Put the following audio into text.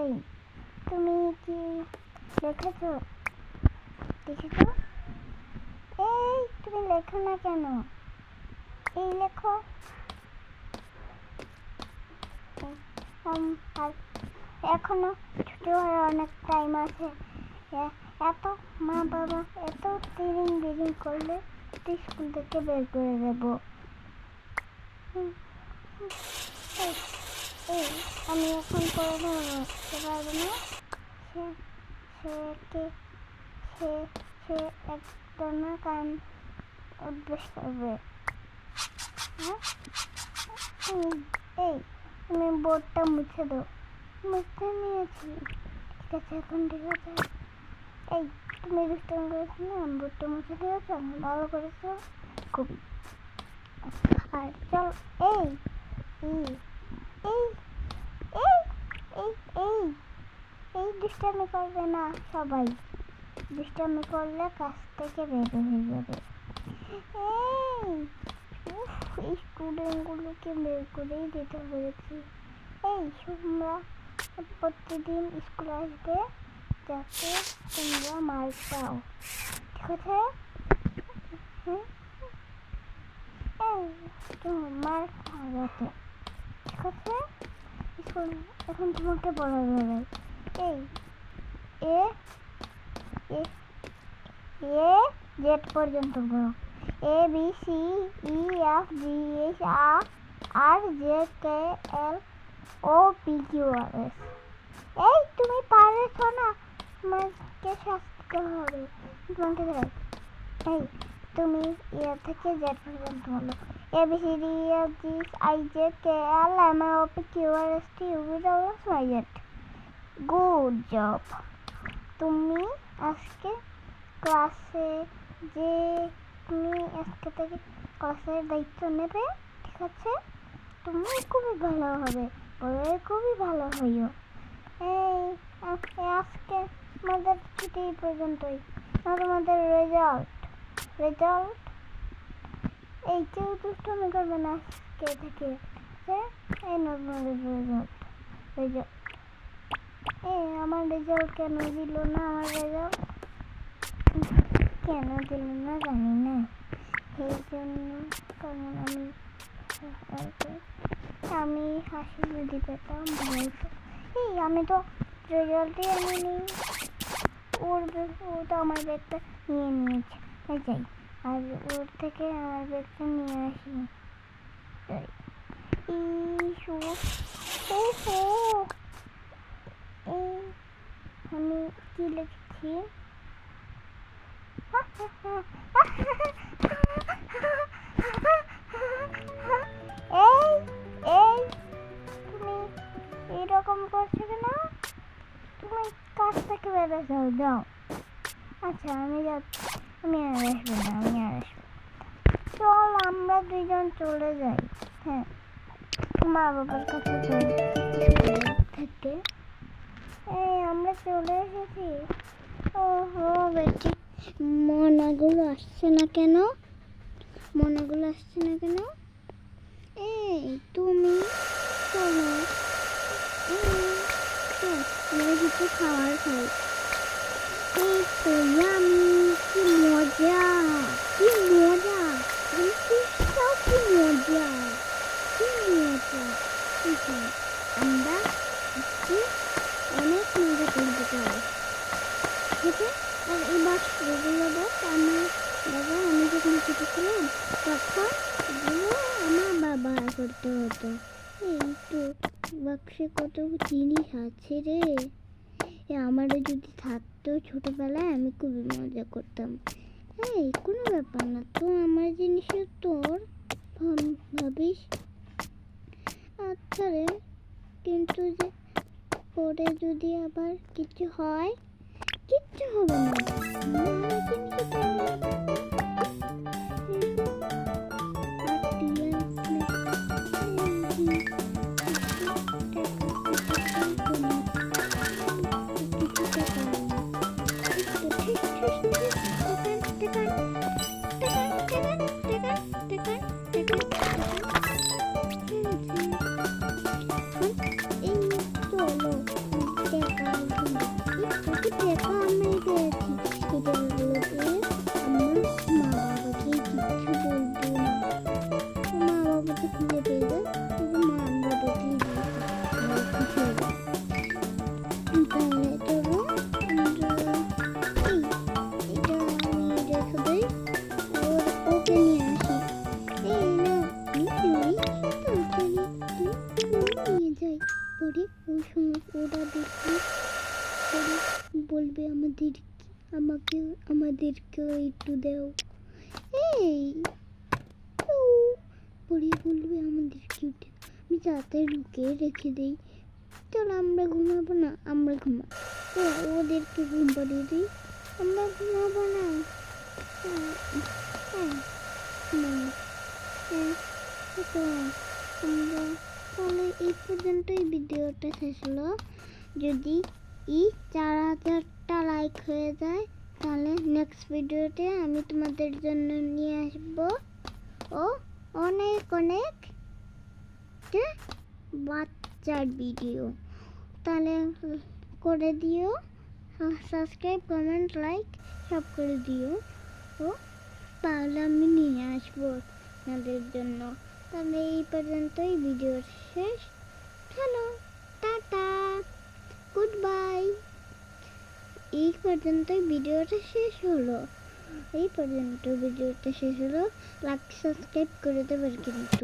এই তুমি কি দেখেছো? দেখেছো? এই তুমি লেখো না কেন? এই লেখো। আর এখনো ছুটি হওয়ার অনেক টাইম আছে। এত মা বাবা এত দেরি করলে স্কুল থেকে বের করে দেবো। এই আমি এখন পড়াশোনা করতে পারবো না। সে একদম কান অভ্যেস করবে। এই তুমি বোর্ডটা মুছে দাও। মুছে নিয়েছি। ঠিক আছে, এখন ঠিক আছে। এই তুমি দুষ্টামি করেছো না, বোর্ডটা মুছে দিয়েছো, ভালো করেছো খুব। আর চল এই এই এই এই এই এই এই দুষ্টামি করবে না সবাই। দুষ্টামি করলে কাছ থেকে বের হয়ে যাবে। এই স্টুডেন্টগুলোকে বের করেই দিতে হয়েছে। এই তোমরা প্রতিদিন স্কুল আসবে যাতে তোমরা মার পাও, ঠিক আছে? এই মার খাও যাতে, ঠিক আছে? স্কুল এখন তোমাকে বলা যাবে। এই এ এ এ জেড পর্যন্ত বলো। A B C E F G H R J K L O P Q R S. এই তুমি পারছো না, তোমাকে শাস্তি হবে। তোমাকে এই তুমি এ থেকে জেড পর্যন্ত বলো। A B C D F G I J K L M N O P Q R S T U V W X Y Z. Good job. তুমি আজকে ক্লাসে যে তুমি আজকে থেকে ক্লাসের দায়িত্ব নেবে, ঠিক আছে? তুমি খুবই ভালো হবে, পরে খুবই ভালো হইও। এই আজকে আমাদের ছুটি পর্যন্তই। তোমাদের রেজাল্ট এই কেউ দুষ্টমি করবে না আজকে থেকে। এই তোমাদের রেজাল্ট এই আমার রেজাল্ট কেন দিল না? আমার রেজাল্ট কেন দিল না জানি না। সেই জন্য কারণ আমি হাসি যদি পেতাম ভালো হতো। এই আমি তো রেজাল্টই আনিনি। ও তো আমার ব্যাগটা নিয়ে নিয়েছে। যাই আর ওর থেকে আমার ব্যাগটা নিয়ে আসি। এই আমি কি লিখছি? এই এই তুমি এরকম করছো কেন? তুমি কাছ থেকে বেরো যাও যাও। আচ্ছা আমি যাচ্ছি। আমি আর আসবো না, আমি আর আসবো। চল আমরা দুইজন চলে যাই। হ্যাঁ, মা বাবার কাছে থেকে। এই আমরা চলে এসেছি। ওহো বেটি, মনাগুলো আসছে না কেন? এই তুমি চলো, আমরা কিছু খাবার খাই। এই তো আমি কি মজা, কি মজা, কি মজা, কি মজা। আমরা অনেক মজা করতে পারি। ঠিক আছে? আর এবার এগুলো দেখ, আমি যখন ছোট ছিলাম তখন এগুলো আমার বাবা করতে হতো। এই তো বাক্সে কত জিনিস আছে রে। আমারও যদি থাকতো ছোটবেলায় আমি খুবই মজা করতাম। এই কোনো ব্যাপার না তো, আমার জিনিসও তোর ভাবিস। আচ্ছা রে, কিন্তু যে পরে যদি আবার কিছু হয়, কিচ্ছু হবে না। তাহলে চলো এটা আমি রেখে দিই ওকে নিয়ে আসি এই না নিয়ে যাই পরে ওই সময় ওরা দেখলে পরে বলবে আমাদেরকে একটু দাও এই পরে বলবে আমাদেরকে আমি তাড়াতাড়ি লুকিয়ে রেখে দিই চলো আমরা ঘুমাবো না আমরা ঘুমাবো ওদেরকে ঘুম পাড়িয়ে দিই আমরা ঘুমাবো না আমরা তাহলে এই পর্যন্তই ভিডিওটা শেষ হলো যদি 4000টা লাইক হয়ে যায় তাহলে নেক্সট ভিডিওতে আমি তোমাদের জন্য নিয়ে আসবো ও অনেক বাচ্চার ভিডিও তাহলে করে দিও সাবস্ক্রাইব কমেন্ট লাইক সব করে দিও ও তাহলে আমি নিয়ে আসবো আপনাদের জন্য তাহলে এই পর্যন্তই ভিডিও শেষ চলো টাটা গুড বাই এই পর্যন্তই ভিডিওটা শেষ হলো লাইক সাবস্ক্রাইব করে দেবেন কিন্তু